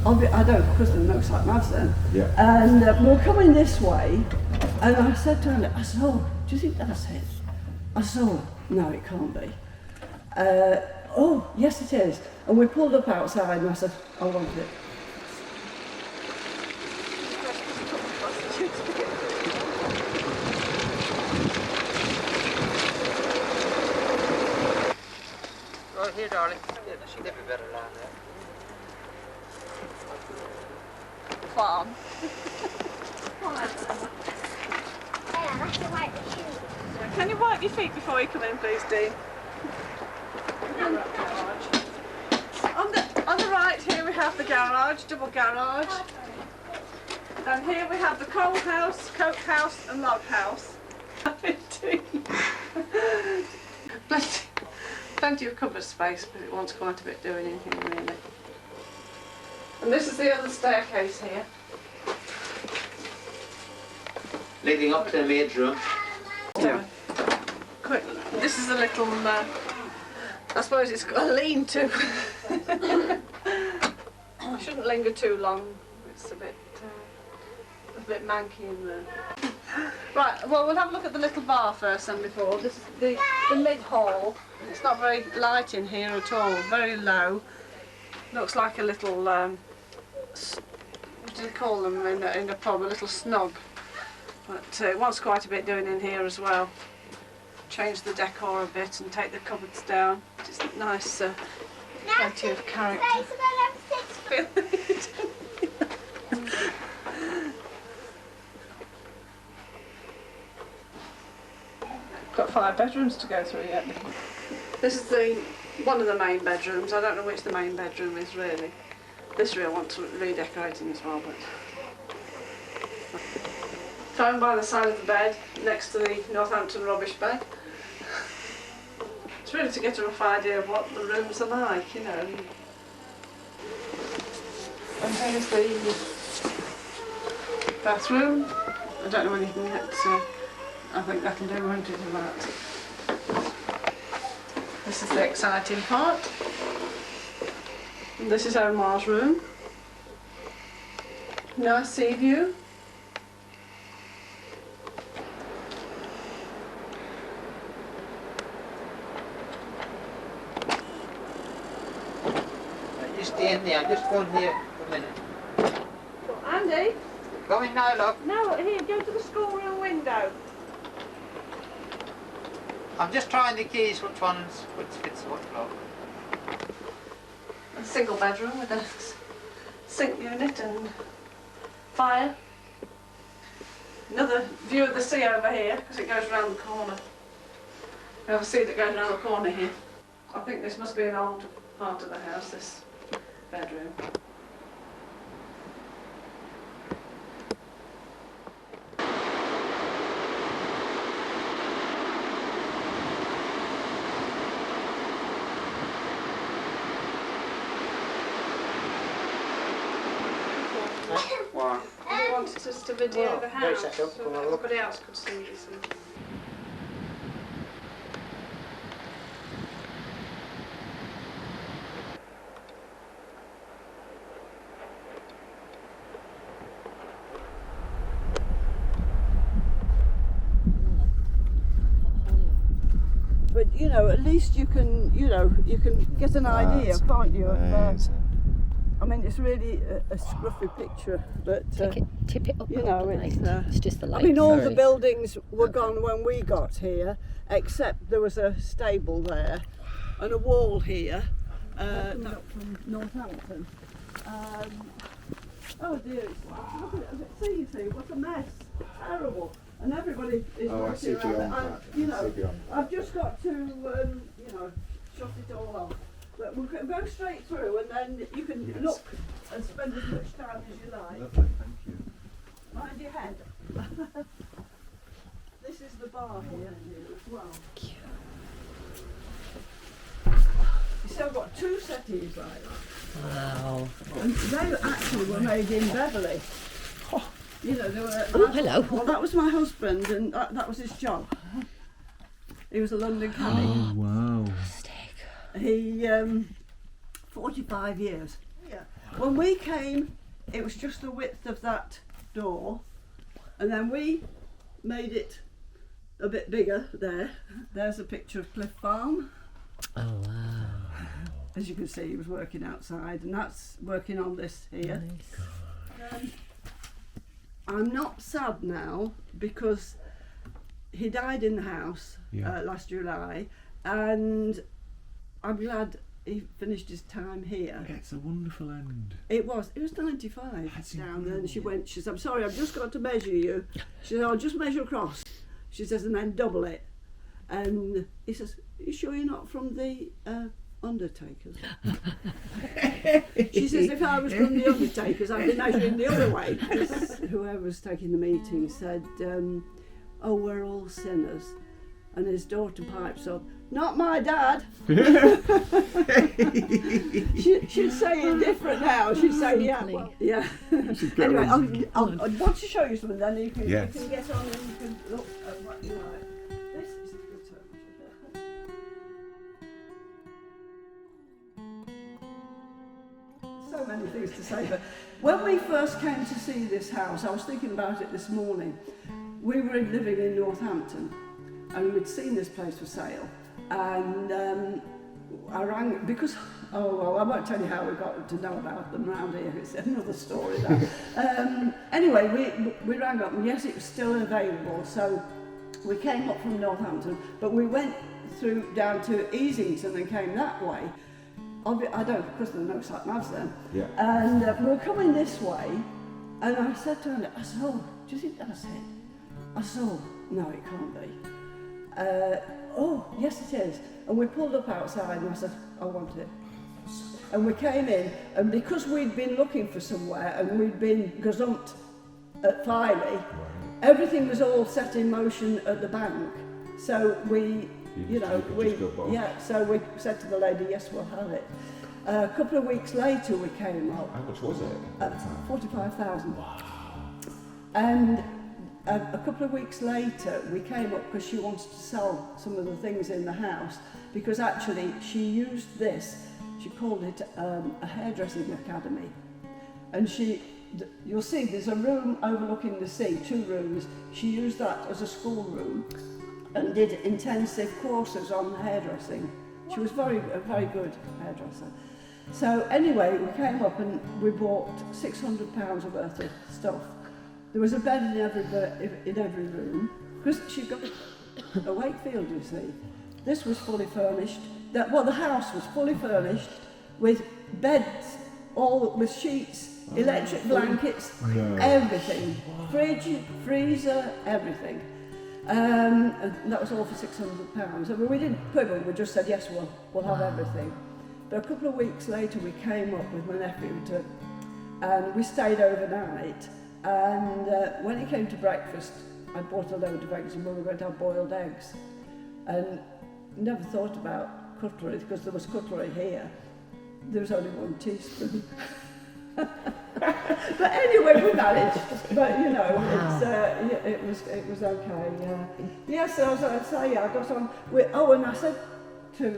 I don't, because there were motorcycle mads then. Yeah. And we were coming this way, and I said to her, I said, oh, do you think that's it? I said, oh, no, it can't be. Oh, yes it is. And we pulled up outside and I said, I want it. Right here, darling. Yeah, she'd be better around there. Farm. Can you wipe your feet before you come in, please, Dean? On the right here we have the garage, double garage. And here we have the coal house, coke house and log house. Plenty of cupboard space, but it wants quite a bit doing in here really. And this is the other staircase here. Leading up to the maid room. Yeah. Quick, this is a little, I suppose it's got a lean-to. I shouldn't linger too long, it's a bit manky in there. Right, well we'll have a look at the little bar first and before. This is the mid-hall. It's not very light in here at all, very low. Looks like a little, what do you call them in a pub, a little snug. But it wants quite a bit doing in here as well. Change the decor a bit and take the cupboards down. Just nice, plenty of character. Got 5 bedrooms to go through yet. This is one of the main bedrooms. I don't know which the main bedroom is really. This room wants redecorating as well, but found by the side of the bed, next to the Northampton rubbish bag. It's really to get a rough idea of what the rooms are like, you know. And here's the bathroom. I don't know when you can get I think that can do, won't it, of that. This is the exciting part. And this is Omar's room. Nice sea view. You stay in there, I'm just going here for a minute. Well, Andy? Going now, love. No, here, go to the schoolroom window. I'm just trying the keys, which fits what clock. A single bedroom with a sink unit and fire. Another view of the sea over here, because it goes around the corner. We have a sea that goes around the corner here. I think this must be an old part of the house, this bedroom. Why? You wanted us to video the house, set up, so come that on, look. everybody else could see this. But you know, at least you can, you can get an idea, can't you? Of, I mean, it's really a scruffy picture, but Tip it up. you know, it's just the light. I mean, all the buildings were gone when we got here, except there was a stable there and a wall here. Coming up from Northampton. Oh dear, look at it. See, what a mess. Terrible. And everybody is looking around. I've just got to, shut it all off. But we'll go straight through and then you can look and spend as much time as you like. Lovely, thank you. Mind your head. This is the bar here as well. You see, I've got 2 settees like that. Wow. And they actually were made in Beverley. Oh. You know, they were. Oh, hello. Well, that was my husband, and that was his job. He was a London cabbie. Oh, wow. He 45 years. Yeah. When we came, it was just the width of that door, and then we made it a bit bigger there. There's a picture of Cliff Farm. Oh wow. As you can see, he was working outside, and that's working on this here. Nice. I'm not sad now because he died in the house last July, and I'm glad he finished his time here. It's a wonderful end. It was 95 That's down there, and she incredible. went, she said, I'm sorry, I've just got to measure you. She said, I'll just measure across. She says, and then double it. And he says, you sure you're not from the Undertakers? She says, if I was from the Undertakers, I'd be measuring the other way. Whoever was taking the meeting said, oh, we're all sinners. And his daughter pipes up, not my dad. She'd say it different now. She'd say, yeah, well, yeah. Anyway, I want to show you something, then you can, Yes. you can get on and you can look at what you like. This is a good term. So many things to say, but when we first came to see this house, I was thinking about it this morning. We were living in Northampton, and we'd seen this place for sale, and I rang because I won't tell you how we got to know about them around here. It's another story. That anyway, we rang up, and yes, it was still available. So we came up from Northampton, but we went through down to Easington and came that way. I don't, because there were no sat navs then. Yeah. And we were coming this way, and I said to her, I said, oh, do you think that's it? I said, oh, no, it can't be. Oh, yes it is. And we pulled up outside and I said, I want it. And we came in, and because we'd been looking for somewhere and we'd been gazumped at Filey, everything was all set in motion at the bank. So we, so we said to the lady, yes, we'll have it. A couple of weeks later we came up. How much was it at the time? 45,000. Wow. And a couple of weeks later we came up because she wanted to sell some of the things in the house, because actually she used this, she called it a hairdressing academy, and you'll see there's a room overlooking the sea, 2 rooms. She used that as a school room and did intensive courses on hairdressing. She was a very good hairdresser. So anyway, we came up and we bought £600 worth of stuff. There was a bed in every room, because she'd got a Wakefield, you see. This was fully furnished. The house was fully furnished with beds, all with sheets, electric blankets, everything. Fridge, freezer, everything. And that was all for £600. I mean, we didn't quibble, we just said, yes, we'll have everything. But a couple of weeks later, we came up with my nephew and we stayed overnight. And when it came to breakfast, I bought a load of eggs, and we were going to have boiled eggs. And never thought about cutlery, because there was cutlery here. There was only 1 teaspoon. But anyway, we managed. But you know, it was okay. Yeah, so as I say, I got on with. Oh, and I said to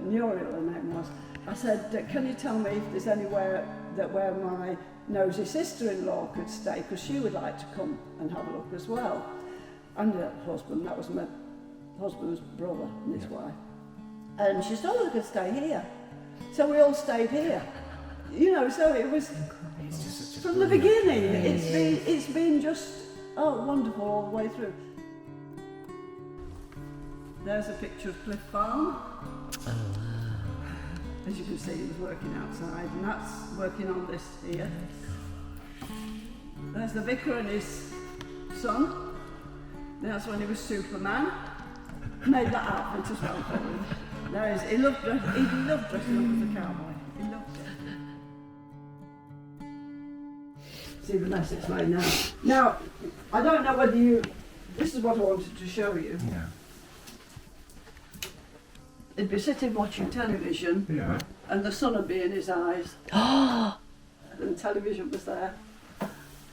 Muriel, her name was. I said, can you tell me if there's anywhere where my nosy sister-in-law could stay, because she would like to come and have a look as well. And her husband, that was my husband's brother and his wife. And she said, oh, they could stay here. So we all stayed here. You know, so it was, from the beginning, it's been just, wonderful all the way through. There's a picture of Cliff Farm. As you can see, he was working outside, and that's working on this here. There's the vicar and his son. That's when he was Superman. Made that outfit as well for him. There he loved dressing up as a cowboy. He loved it. See the mess it's made now. Now, I don't know whether this is what I wanted to show you. Yeah. He'd be sitting watching television, and the sun would be in his eyes, and the television was there.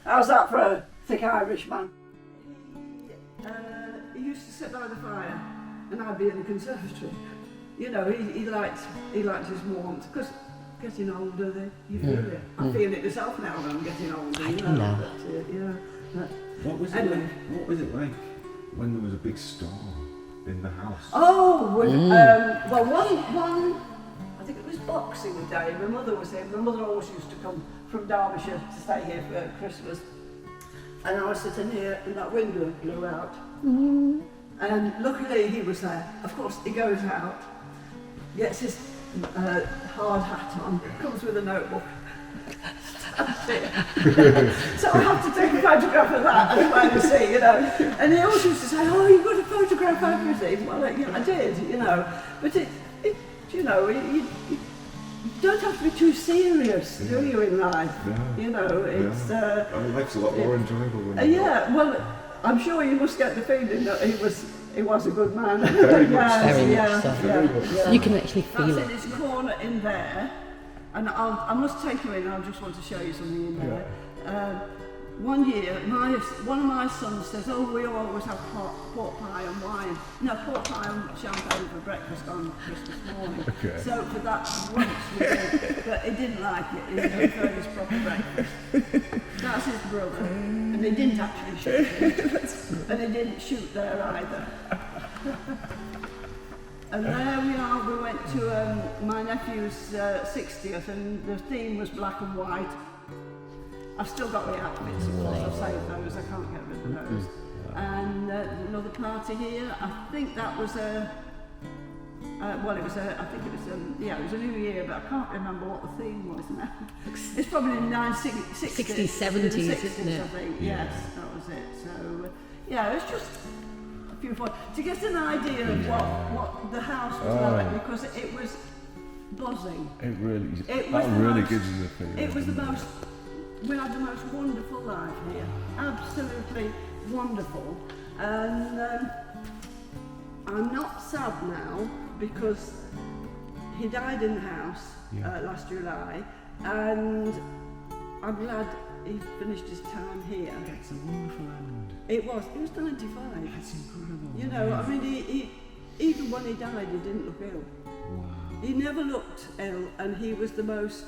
How's that for a thick Irish man? He used to sit by the fire, and I'd be in the conservatory. You know, he liked his warmth, because getting older, you feel it. I feel it myself now when I'm getting older, you know. know. But, yeah. But, What was anyway. it like? What was it like when there was a big storm in the house? oh, well, one, I think it was Boxing Day. My mother was here. My mother always used to come from Derbyshire to stay here for Christmas. And I was sitting here and that window blew out. And luckily he was there. Of course, he goes out, gets his hard hat on, comes with a notebook. So I have to take a photograph of that as well, you see, you know. And he always used to say, oh, you've got to photograph everything. Well, yeah, I did, you know. But it you know, you don't have to be too serious, do you, in life? No. You know, it's... life's a lot more enjoyable when yeah, well, I'm sure you must get the feeling that he was a good man. Very much Yes, so. Very yeah, much so. yeah, yeah. You can actually feel That's it. in his corner in there, and I must take you in. I just want to show you something in there. One year, one of my sons says, "Oh, we always have pork pie and wine. No, pork pie and champagne for breakfast on Christmas morning." Okay. So for that once we did, but he didn't like it. He preferred his proper breakfast. That's his brother, and he didn't actually shoot him, and he didn't shoot there either. And there we are, we went to my nephew's 60th and the theme was black and white. I've still got the outfits, of course, I've saved those, I can't get rid of those. And another party here, I think that was I think it was a New Year, but I can't remember what the theme was now. It's probably in the 1960s, 60s, 70s, isn't it? I think, yes, that was it. So, yeah, it's just a few fun. To get an idea of what the house was like, because it was buzzing. It really It gives you the feeling. It was the most, we had the most wonderful life here. Absolutely wonderful. And I'm not sad now because he died in the house last July, and I'm glad he finished his time here. It's a wonderful end. He was 95. That's incredible. You know, I mean, he even when he died, he didn't look ill. Wow. He never looked ill, and he was the most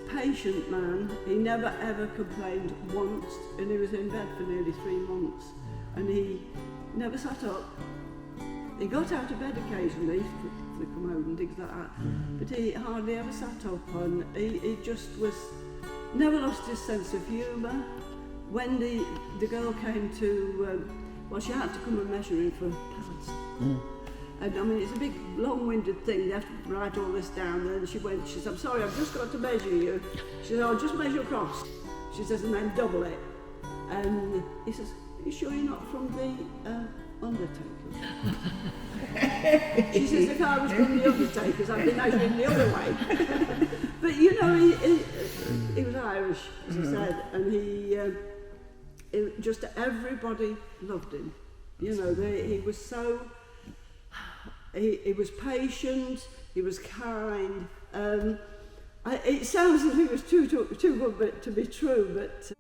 patient man. He never ever complained once, and he was in bed for nearly 3 months, and he never sat up. He got out of bed occasionally to come home and things like that, but he hardly ever sat up, and he just was, never lost his sense of humour. When the girl came to, well, she had to come and measure him for pads. And I mean, it's a big, long-winded thing. You have to write all this down. And then she said, "I'm sorry, I've just got to measure you." She said, "Oh, just measure across." She says, "And then double it." And he says, "Are you sure you're not from the Undertakers?" She says, "If I was from the Undertakers, I'd be measuring the other way." But you know, he was Irish, as I said, and just everybody loved him. You know, he was so. He was patient, he was kind. It sounds as if he was too good to be true, but...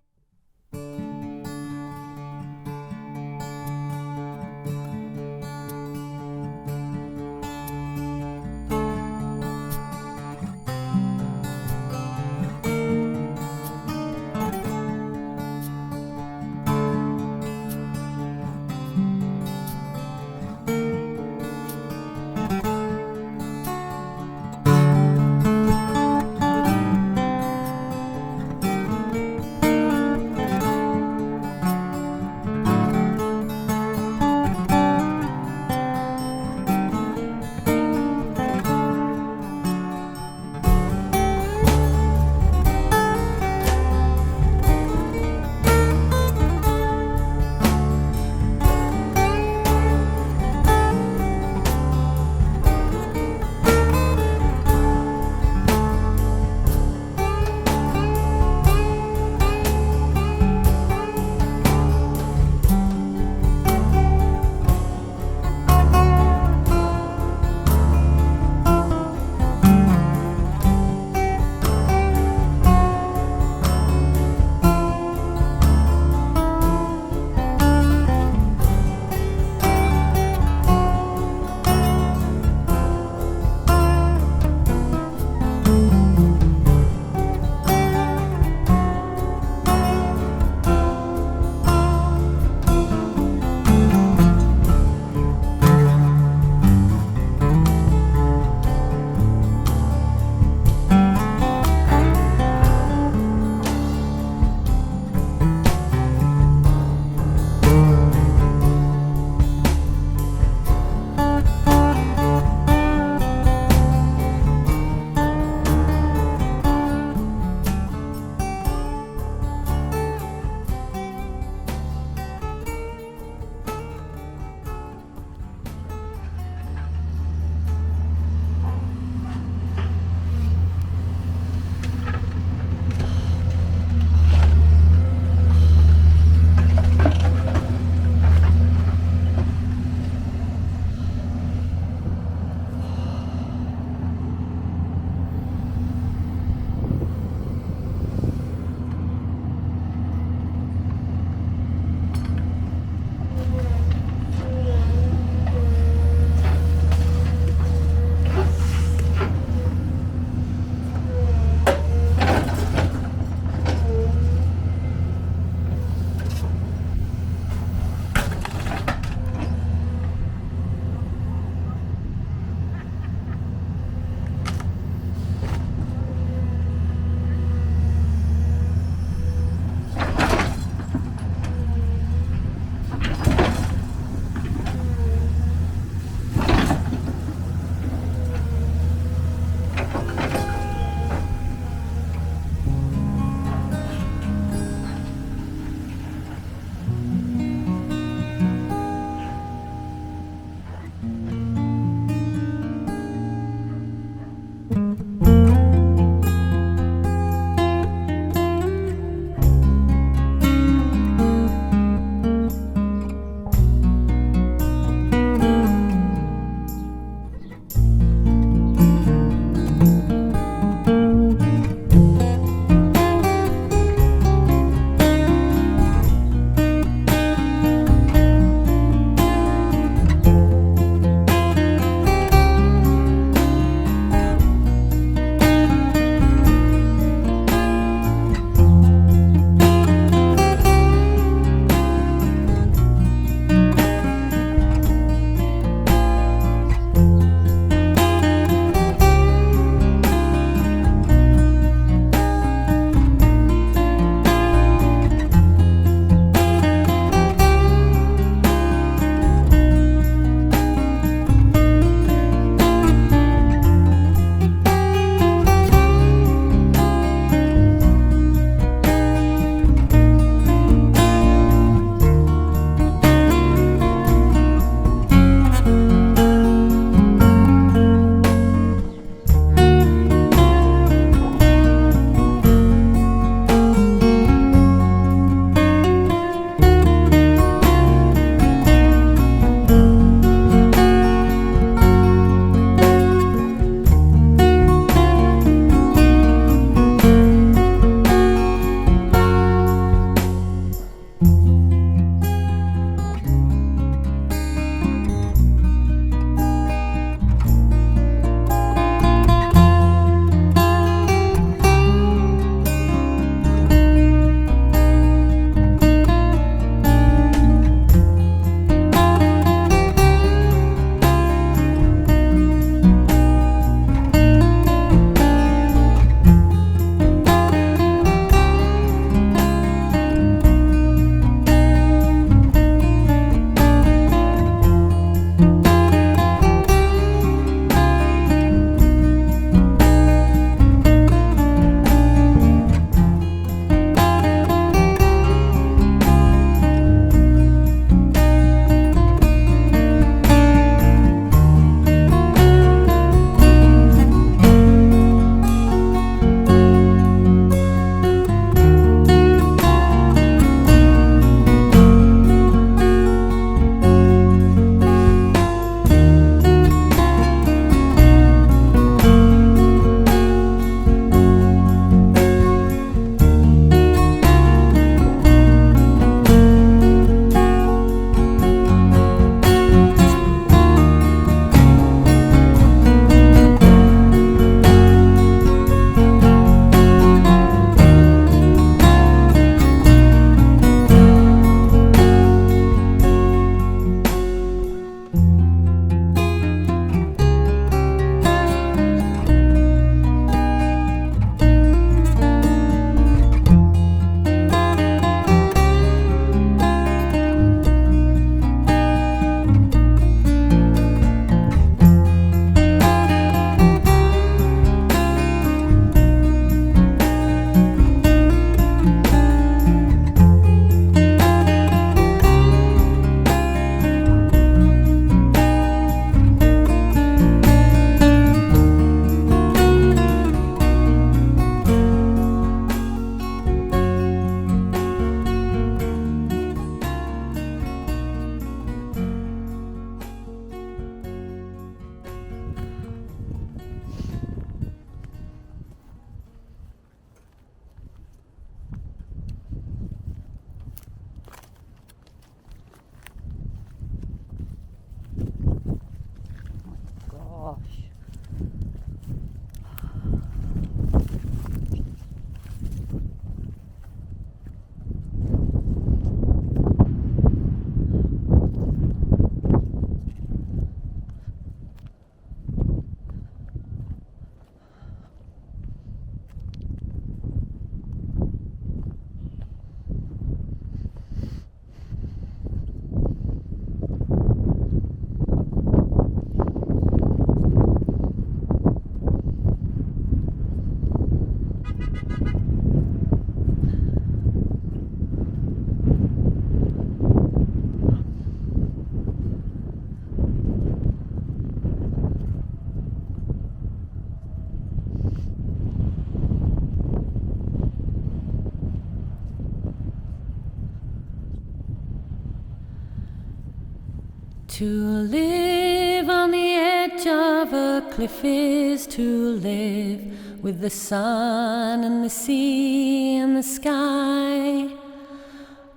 To live on the edge of a cliff is to live with the sun and the sea and the sky,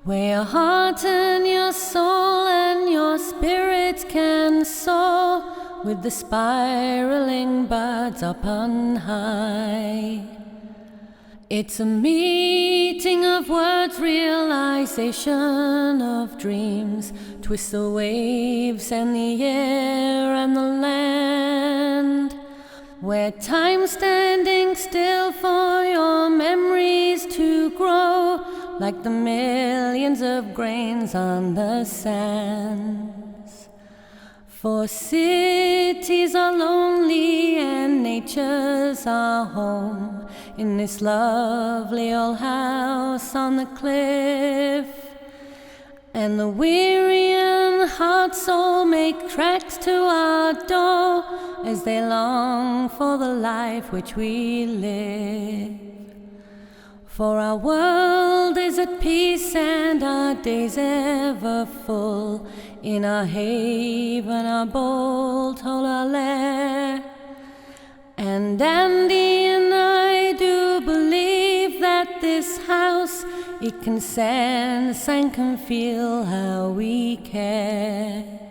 where your heart and your soul and your spirit can soar with the spiraling birds up on high. It's a meeting of words, realization of dreams, twist the waves and the air and the land, where time's standing still for your memories to grow like the millions of grains on the sands. For cities are lonely and nature's our home in this lovely old house on the cliff. And the weary and the heart soul make tracks to our door as they long for the life which we live. For our world is at peace and our days ever full in our haven, our bold hole, our lair. And Andy and I do believe that this house, it can sense and can feel how we care.